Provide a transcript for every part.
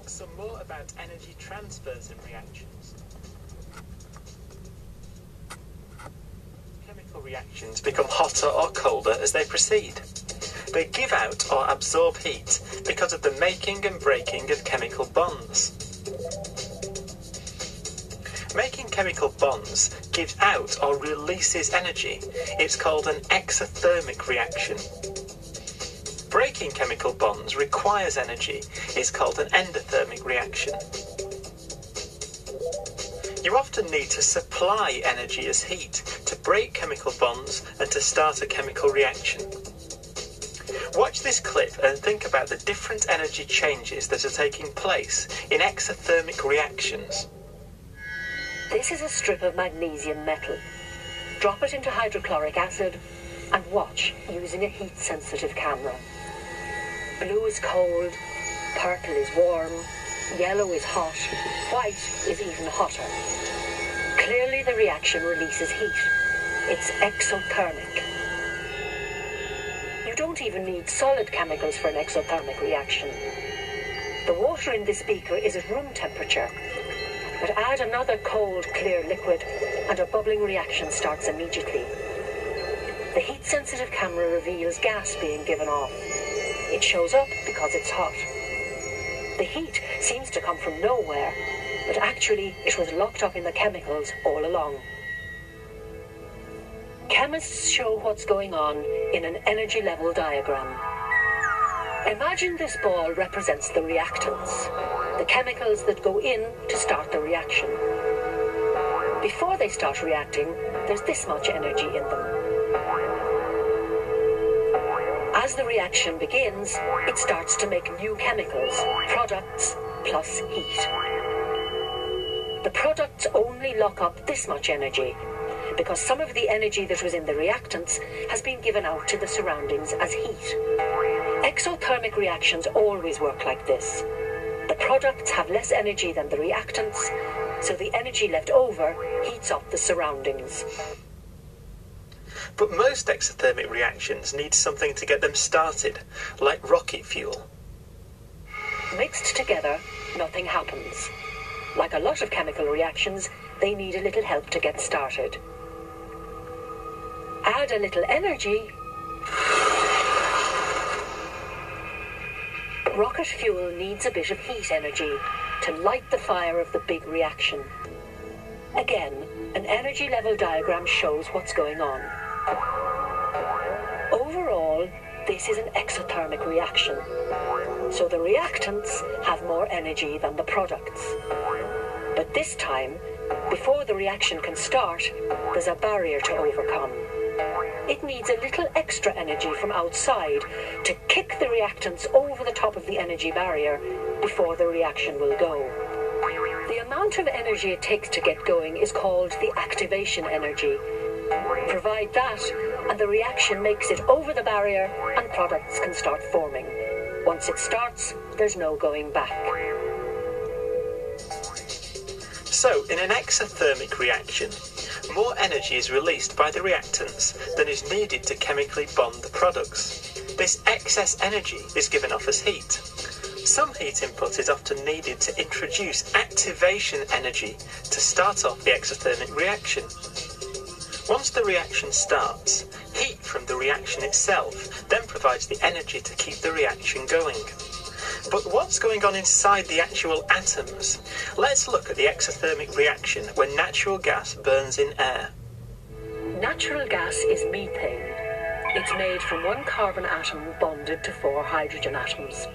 Some more about energy transfers in reactions. Chemical reactions become hotter or colder as they proceed. They give out or absorb heat because of the making and breaking of chemical bonds. Making chemical bonds gives out or releases energy. It's called an exothermic reaction. Breaking chemical bonds requires energy. It's called an endothermic reaction. You often need to supply energy as heat to break chemical bonds and to start a chemical reaction. Watch this clip and think about the different energy changes that are taking place in exothermic reactions. This is a strip of magnesium metal. Drop it into hydrochloric acid and watch using a heat-sensitive camera. Blue is cold, purple is warm, yellow is hot, white is even hotter. Clearly the reaction releases heat. It's exothermic. You don't even need solid chemicals for an exothermic reaction. The water in this beaker is at room temperature, but add another cold, clear liquid and a bubbling reaction starts immediately. The heat-sensitive camera reveals gas being given off. It shows up because it's hot. The heat seems to come from nowhere, but actually it was locked up in the chemicals all along. Chemists show what's going on in an energy level diagram. Imagine this ball represents the reactants, the chemicals that go in to start the reaction. Before they start reacting, there's this much energy in them. As the reaction begins, it starts to make new chemicals, products plus heat. The products only lock up this much energy because some of the energy that was in the reactants has been given out to the surroundings as heat. Exothermic reactions always work like this. The products have less energy than the reactants, so the energy left over heats up the surroundings. But most exothermic reactions need something to get them started, like rocket fuel. Mixed together, nothing happens. Like a lot of chemical reactions, they need a little help to get started. Add a little energy. Rocket fuel needs a bit of heat energy to light the fire of the big reaction. Again, an energy level diagram shows what's going on. Overall, this is an exothermic reaction, so the reactants have more energy than the products. But this time, before the reaction can start, there's a barrier to overcome. It needs a little extra energy from outside to kick the reactants over the top of the energy barrier before the reaction will go. The amount of energy it takes to get going is called the activation energy. Provide that, and the reaction makes it over the barrier and products can start forming. Once it starts, there's no going back. So, in an exothermic reaction, more energy is released by the reactants than is needed to chemically bond the products. This excess energy is given off as heat. Some heat input is often needed to introduce activation energy to start off the exothermic reaction. Once the reaction starts, heat from the reaction itself then provides the energy to keep the reaction going. But what's going on inside the actual atoms? Let's look at the exothermic reaction when natural gas burns in air. Natural gas is methane. It's made from one carbon atom bonded to 4 hydrogen atoms.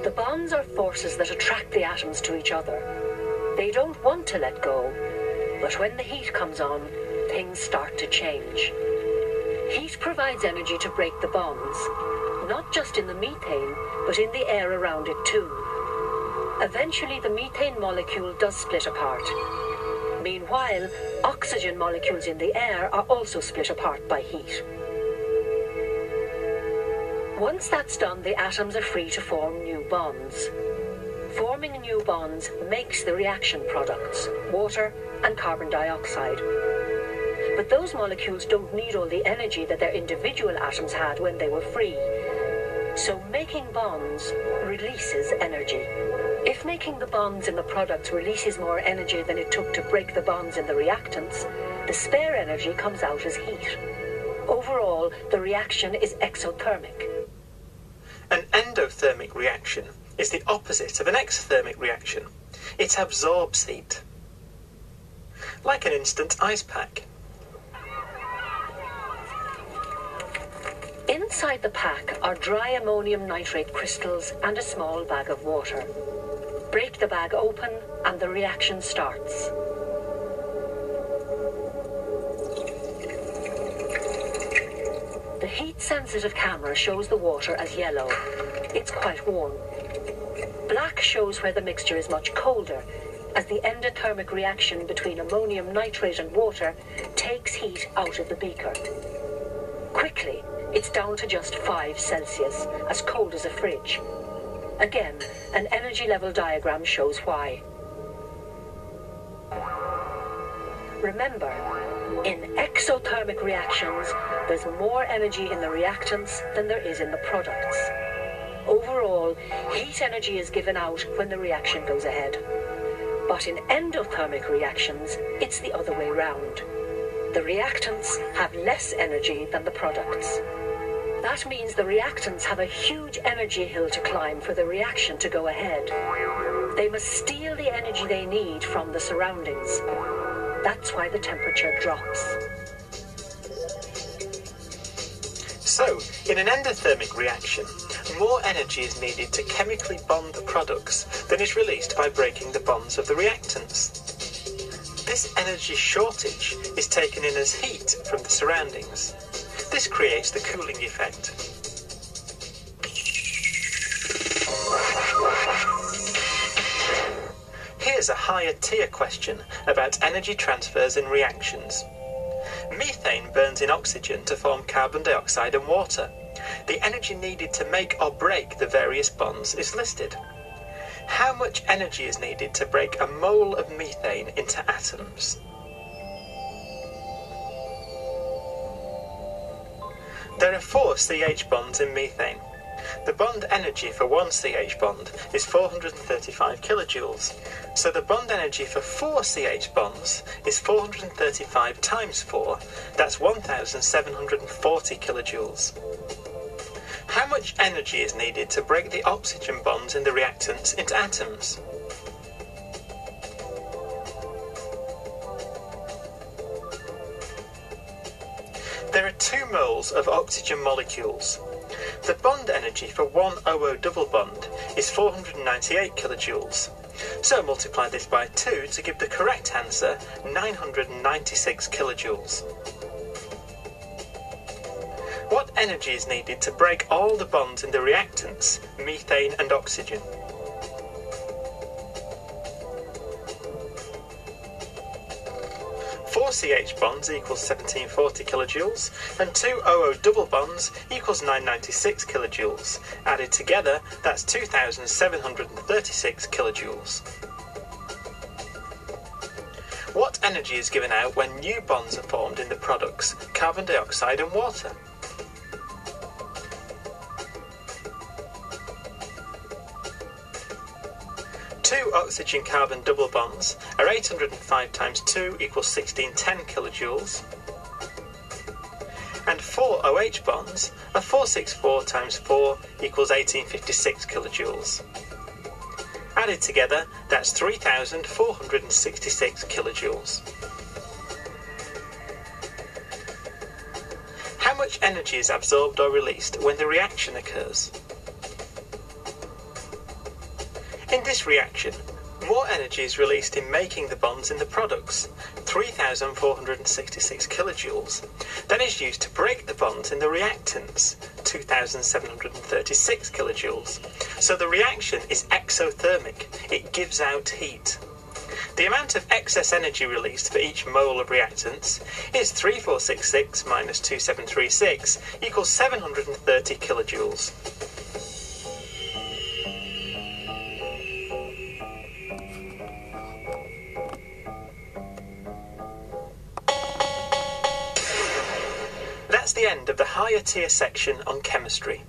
The bonds are forces that attract the atoms to each other. They don't want to let go, but when the heat comes on, things start to change. Heat provides energy to break the bonds, not just in the methane, but in the air around it too. Eventually, the methane molecule does split apart. Meanwhile, oxygen molecules in the air are also split apart by heat. Once that's done, the atoms are free to form new bonds. Forming new bonds makes the reaction products, water and carbon dioxide. But those molecules don't need all the energy that their individual atoms had when they were free. So making bonds releases energy. If making the bonds in the products releases more energy than it took to break the bonds in the reactants, the spare energy comes out as heat. Overall, the reaction is exothermic. An endothermic reaction is the opposite of an exothermic reaction. It absorbs heat, like an instant ice pack. Inside the pack are dry ammonium nitrate crystals and a small bag of water. Break the bag open and the reaction starts. The heat-sensitive camera shows the water as yellow. It's quite warm. Black shows where the mixture is much colder, as the endothermic reaction between ammonium nitrate and water takes heat out of the beaker. Quickly, it's down to just 5 Celsius, as cold as a fridge. Again, an energy level diagram shows why. Remember, in exothermic reactions, there's more energy in the reactants than there is in the products. Overall, heat energy is given out when the reaction goes ahead. But in endothermic reactions, it's the other way round. The reactants have less energy than the products. That means the reactants have a huge energy hill to climb for the reaction to go ahead. They must steal the energy they need from the surroundings. That's why the temperature drops. So, in an endothermic reaction, more energy is needed to chemically bond the products than is released by breaking the bonds of the reactants. This energy shortage is taken in as heat from the surroundings. This creates the cooling effect. Here's a higher tier question about energy transfers in reactions. Methane burns in oxygen to form carbon dioxide and water. The energy needed to make or break the various bonds is listed. How much energy is needed to break a mole of methane into atoms? There are 4 CH bonds in methane. The bond energy for one CH bond is 435 kilojoules, so the bond energy for 4 CH bonds is 435 times 4, that's 1740 kilojoules. How much energy is needed to break the oxygen bonds in the reactants into atoms? There are 2 moles of oxygen molecules. The bond energy for one OO double bond is 498 kilojoules. So multiply this by 2 to give the correct answer, 996 kilojoules. What energy is needed to break all the bonds in the reactants, methane and oxygen? Four CH bonds equals 1740 kilojoules, and 2 OO double bonds equals 996 kilojoules. Added together, that's 2736 kilojoules. What energy is given out when new bonds are formed in the products, carbon dioxide and water? Two oxygen-carbon double bonds are 805 times 2 equals 1610 kilojoules, and 4 OH bonds are 464 times 4 equals 1856 kilojoules. Added together, that's 3466 kilojoules. How much energy is absorbed or released when the reaction occurs? In this reaction, more energy is released in making the bonds in the products, 3466 kilojoules, than is used to break the bonds in the reactants, 2736 kilojoules. So the reaction is exothermic, it gives out heat. The amount of excess energy released for each mole of reactants is 3466 minus 2736 equals 730 kilojoules. That's the end of the higher tier section on chemistry.